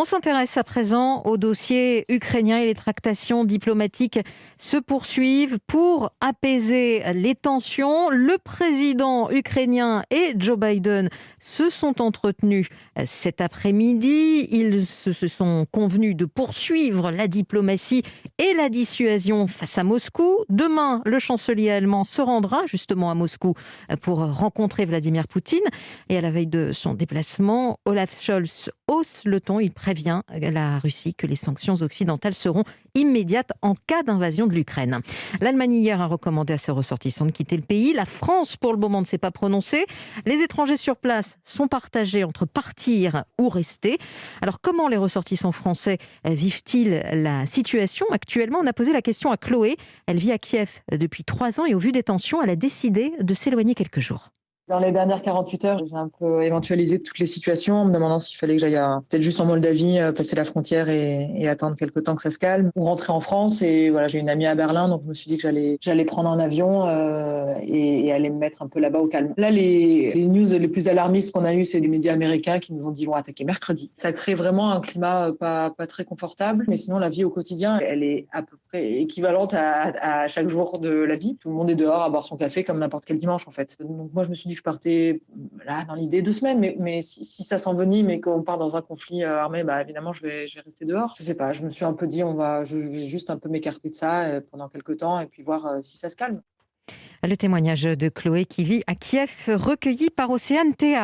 On s'intéresse à présent au dossier ukrainien et les tractations diplomatiques se poursuivent pour apaiser les tensions. Le président ukrainien et Joe Biden se sont entretenus cet après-midi. Ils se sont convenus de poursuivre la diplomatie et la dissuasion face à Moscou. Demain, le chancelier allemand se rendra justement à Moscou pour rencontrer Vladimir Poutine. Et à la veille de son déplacement, Olaf Scholz hausse le ton. Il prévient la Russie que les sanctions occidentales seront immédiates en cas d'invasion de l'Ukraine. L'Allemagne hier a recommandé à ses ressortissants de quitter le pays. La France, pour le moment, ne s'est pas prononcée. Les étrangers sur place sont partagés entre partir ou rester. Alors, comment les ressortissants français vivent-ils la situation actuellement? On a posé la question à Chloé. Elle vit à Kiev depuis 3 ans et au vu des tensions, elle a décidé de s'éloigner quelques jours. Dans les dernières 48 heures, j'ai un peu éventualisé toutes les situations en me demandant s'il fallait que j'aille peut-être juste en Moldavie, passer la frontière et attendre quelques temps que ça se calme, ou rentrer en France. Et voilà, j'ai une amie à Berlin, donc je me suis dit que j'allais prendre un avion et aller me mettre un peu là-bas au calme. Là, les news les plus alarmistes qu'on a eues, c'est des médias américains qui nous ont dit vont attaquer mercredi. Ça crée vraiment un climat pas très confortable, mais sinon la vie au quotidien, elle est à peu près équivalente à chaque jour de la vie. Tout le monde est dehors à boire son café comme n'importe quel dimanche en fait. Donc moi, je me suis dit que je partais là dans l'idée 2 semaines, mais si ça s'envenime et qu'on part dans un conflit armé, bah évidemment je vais rester dehors. Je sais pas, je me suis un peu dit je vais juste un peu m'écarter de ça pendant quelques temps et puis voir si ça se calme. Le témoignage de Chloé qui vit à Kiev, recueilli par Océane Théa.